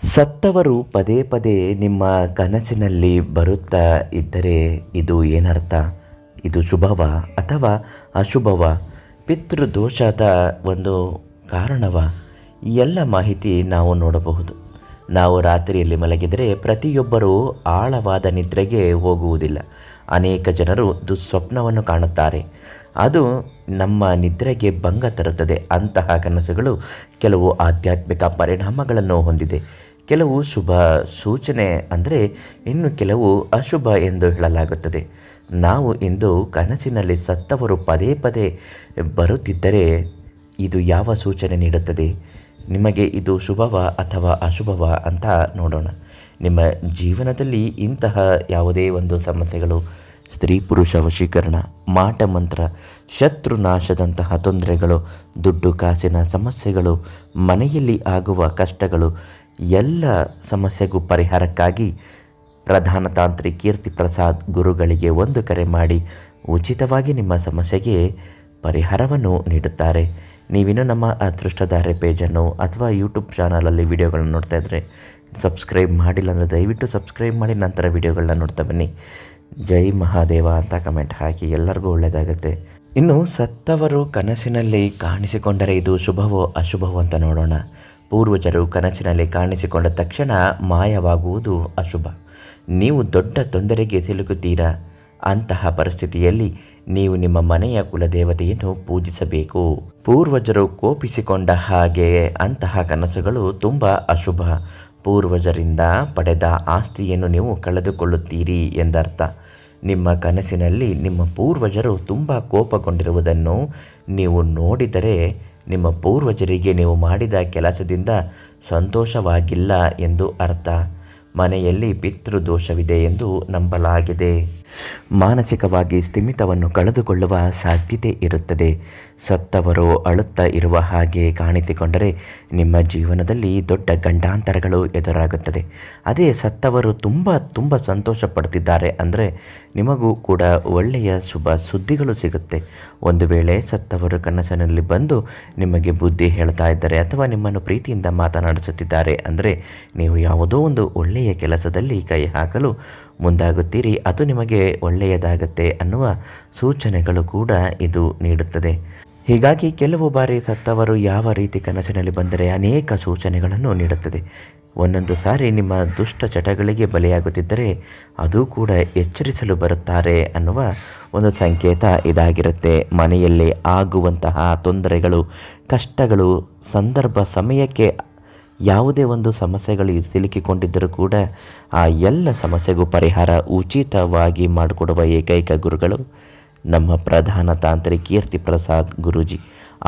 ಸತ್ತವರು ಪದೇ ಪದೇ ನಿಮ್ಮ ಕನಸಿನಲ್ಲಿ ಬರುತ್ತಾ ಇದ್ದರೆ ಇದು ಏನರ್ಥ? ಇದು ಶುಭವ ಅಥವಾ ಅಶುಭವ? ಪಿತೃದೋಷದ ಒಂದು ಕಾರಣವ? ಈ ಎಲ್ಲ ಮಾಹಿತಿ ನಾವು ನೋಡಬಹುದು. ನಾವು ರಾತ್ರಿಯಲ್ಲಿ ಮಲಗಿದರೆ ಪ್ರತಿಯೊಬ್ಬರೂ ಆಳವಾದ ನಿದ್ರೆಗೆ ಹೋಗುವುದಿಲ್ಲ. ಅನೇಕ ಜನರು ದುಸ್ವಪ್ನವನ್ನು ಕಾಣುತ್ತಾರೆ. ಅದು ನಮ್ಮ ನಿದ್ರೆಗೆ ಭಂಗ ತರುತ್ತದೆ. ಅಂತಹ ಕನಸುಗಳು ಕೆಲವು ಆಧ್ಯಾತ್ಮಿಕ ಪರಿಣಾಮಗಳನ್ನು ಹೊಂದಿದೆ. ಕೆಲವು ಶುಭ ಸೂಚನೆ ಅಂದರೆ ಇನ್ನು ಕೆಲವು ಅಶುಭ ಎಂದು ಹೇಳಲಾಗುತ್ತದೆ. ನಾವು ಇಂದು ಕನಸಿನಲ್ಲಿ ಸತ್ತವರು ಪದೇ ಪದೇ ಬರುತ್ತಿದ್ದರೆ ಇದು ಯಾವ ಸೂಚನೆ ನೀಡುತ್ತದೆ? ನಿಮಗೆ ಇದು ಶುಭವ ಅಥವಾ ಅಶುಭವ ಅಂತ ನೋಡೋಣ. ನಿಮ್ಮ ಜೀವನದಲ್ಲಿ ಇಂತಹ ಯಾವುದೇ ಒಂದು ಸಮಸ್ಯೆಗಳು, ಸ್ತ್ರೀ ಪುರುಷ ವಶೀಕರಣ, ಮಾಟಮಂತ್ರ, ಶತ್ರುನಾಶದಂತಹ ತೊಂದರೆಗಳು, ದುಡ್ಡು ಕಾಸಿನ ಸಮಸ್ಯೆಗಳು, ಮನೆಯಲ್ಲಿ ಆಗುವ ಕಷ್ಟಗಳು, ಎಲ್ಲ ಸಮಸ್ಯೆಗೂ ಪರಿಹಾರಕ್ಕಾಗಿ ಪ್ರಧಾನ ತಾಂತ್ರಿ ಕೀರ್ತಿ ಪ್ರಸಾದ್ ಗುರುಗಳಿಗೆ ಒಂದು ಕರೆ ಮಾಡಿ ಉಚಿತವಾಗಿ ನಿಮ್ಮ ಸಮಸ್ಯೆಗೆ ಪರಿಹಾರವನ್ನು ನೀಡುತ್ತಾರೆ. ನೀವಿನ್ನೂ ನಮ್ಮ ಅದೃಷ್ಟಧಾರೆ ಪೇಜನ್ನು ಅಥವಾ ಯೂಟ್ಯೂಬ್ ಚಾನಲಲ್ಲಿ ವಿಡಿಯೋಗಳನ್ನ ನೋಡ್ತಾ ಇದ್ದರೆ ಸಬ್ಸ್ಕ್ರೈಬ್ ಮಾಡಿಲ್ಲ ಅಂದರೆ ದಯವಿಟ್ಟು ಸಬ್ಸ್ಕ್ರೈಬ್ ಮಾಡಿ ನಂತರ ವಿಡಿಯೋಗಳನ್ನ ನೋಡ್ತಾ ಬನ್ನಿ. ಜೈ ಮಹಾದೇವ ಅಂತ ಕಮೆಂಟ್ ಹಾಕಿ, ಎಲ್ಲರಿಗೂ ಒಳ್ಳೆಯದಾಗುತ್ತೆ. ಇನ್ನು ಸತ್ತವರು ಕನಸಿನಲ್ಲಿ ಕಾಣಿಸಿಕೊಂಡರೆ ಇದು ಶುಭವೋ ಅಶುಭವೋ ಅಂತ ನೋಡೋಣ. ಪೂರ್ವಜರು ಕನಸಿನಲ್ಲಿ ಕಾಣಿಸಿಕೊಂಡ ತಕ್ಷಣ ಮಾಯವಾಗುವುದು ಅಶುಭ. ನೀವು ದೊಡ್ಡ ತೊಂದರೆಗೆ ಸಿಲುಕುತ್ತೀರಾ. ಅಂತಹ ಪರಿಸ್ಥಿತಿಯಲ್ಲಿ ನೀವು ನಿಮ್ಮ ಮನೆಯ ಕುಲದೇವತೆಯನ್ನು ಪೂಜಿಸಬೇಕು. ಪೂರ್ವಜರು ಕೋಪಿಸಿಕೊಂಡ ಹಾಗೆ ಅಂತಹ ಕನಸುಗಳು ತುಂಬ ಅಶುಭ. ಪೂರ್ವಜರಿಂದ ಪಡೆದ ಆಸ್ತಿಯನ್ನು ನೀವು ಕಳೆದುಕೊಳ್ಳುತ್ತೀರಿ ಎಂದರ್ಥ. ನಿಮ್ಮ ಕನಸಿನಲ್ಲಿ ನಿಮ್ಮ ಪೂರ್ವಜರು ತುಂಬ ಕೋಪಗೊಂಡಿರುವುದನ್ನು ನೀವು ನೋಡಿದರೆ ನಿಮ್ಮ ಪೂರ್ವಜರಿಗೆ ನೀವು ಮಾಡಿದ ಕೆಲಸದಿಂದ ಸಂತೋಷವಾಗಿಲ್ಲ ಎಂದು ಅರ್ಥ. ಮನೆಯಲ್ಲಿ ಪಿತೃದೋಷವಿದೆ ಎಂದು ನಂಬಲಾಗಿದೆ. ಮಾನಸಿಕವಾಗಿ ಸ್ಥಿಮಿತವನ್ನು ಕಳೆದುಕೊಳ್ಳುವ ಸಾಧ್ಯತೆ ಇರುತ್ತದೆ. ಸತ್ತವರು ಅಳುತ್ತಾ ಇರುವ ಹಾಗೆ ಕಾಣಿಸಿಕೊಂಡರೆ ನಿಮ್ಮ ಜೀವನದಲ್ಲಿ ದೊಡ್ಡ ಗಂಡಾಂತರಗಳು ಎದುರಾಗುತ್ತದೆ. ಅದೇ ಸತ್ತವರು ತುಂಬ ಸಂತೋಷ ಪಡ್ತಿದ್ದಾರೆ ಅಂದರೆ ನಿಮಗೂ ಕೂಡ ಒಳ್ಳೆಯ ಶುಭ ಸುದ್ದಿಗಳು ಸಿಗುತ್ತೆ. ಒಂದು ವೇಳೆ ಸತ್ತವರು ಕನಸಿನಲ್ಲಿ ಬಂದು ನಿಮಗೆ ಬುದ್ಧಿ ಹೇಳ್ತಾ ಇದ್ದಾರೆ ಅಥವಾ ನಿಮ್ಮನ್ನು ಪ್ರೀತಿಯಿಂದ ಮಾತನಾಡಿಸುತ್ತಿದ್ದಾರೆ ಅಂದರೆ ನೀವು ಯಾವುದೋ ಒಂದು ಒಳ್ಳೆಯ ಕೆಲಸದಲ್ಲಿ ಕೈ ಹಾಕಲು ಮುಂದಾಗುತ್ತೀರಿ. ಅದು ನಿಮಗೆ ಒಳ್ಳೆಯದಾಗತ್ತೆ ಅನ್ನುವ ಸೂಚನೆಗಳು ಕೂಡ ಇದು ನೀಡುತ್ತದೆ. ಹೀಗಾಗಿ ಕೆಲವು ಬಾರಿ ಸತ್ತವರು ಯಾವ ರೀತಿ ಕನಸಿನಲ್ಲಿ ಬಂದರೆ ಅನೇಕ ಸೂಚನೆಗಳನ್ನು ನೀಡುತ್ತದೆ. ಒಂದೊಂದು ಸಾರಿ ನಿಮ್ಮ ದುಷ್ಟ ಚಟಗಳಿಗೆ ಬಲಿಯಾಗುತ್ತಿದ್ದರೆ ಅದು ಕೂಡ ಎಚ್ಚರಿಸಲು ಬರುತ್ತಾರೆ ಅನ್ನುವ ಒಂದು ಸಂಕೇತ ಇದಾಗಿರುತ್ತೆ. ಮನೆಯಲ್ಲಿ ಆಗುವಂತಹ ತೊಂದರೆಗಳು, ಕಷ್ಟಗಳು, ಸಂದರ್ಭ ಸಮಯಕ್ಕೆ ಯಾವುದೇ ಒಂದು ಸಮಸ್ಯೆಗಳು ಸಿಲುಕಿಕೊಂಡಿದ್ದರೂ ಕೂಡ ಆ ಎಲ್ಲ ಸಮಸ್ಯೆಗೂ ಪರಿಹಾರ ಉಚಿತವಾಗಿ ಮಾಡಿಕೊಡುವ ಏಕೈಕ ಗುರುಗಳು ನಮ್ಮ ಪ್ರಧಾನ ತಾಂತ್ರಿ ಕೀರ್ತಿ ಪ್ರಸಾದ್ ಗುರೂಜಿ.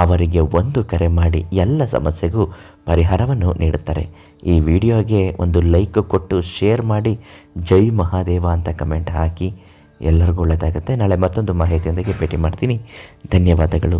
ಅವರಿಗೆ ಒಂದು ಕರೆ ಮಾಡಿ ಎಲ್ಲ ಸಮಸ್ಯೆಗೂ ಪರಿಹಾರವನ್ನು ನೀಡುತ್ತಾರೆ. ಈ ವಿಡಿಯೋಗೆ ಒಂದು ಲೈಕ್ ಕೊಟ್ಟು ಶೇರ್ ಮಾಡಿ, ಜೈ ಮಹಾದೇವ ಅಂತ ಕಮೆಂಟ್ ಹಾಕಿ. ಎಲ್ಲರಿಗೂ ಒಳ್ಳೆಯದಾಗುತ್ತೆ. ನಾಳೆ ಮತ್ತೊಂದು ಮಾಹಿತಿಯೊಂದಿಗೆ ಭೇಟಿ ಮಾಡ್ತೀನಿ. ಧನ್ಯವಾದಗಳು.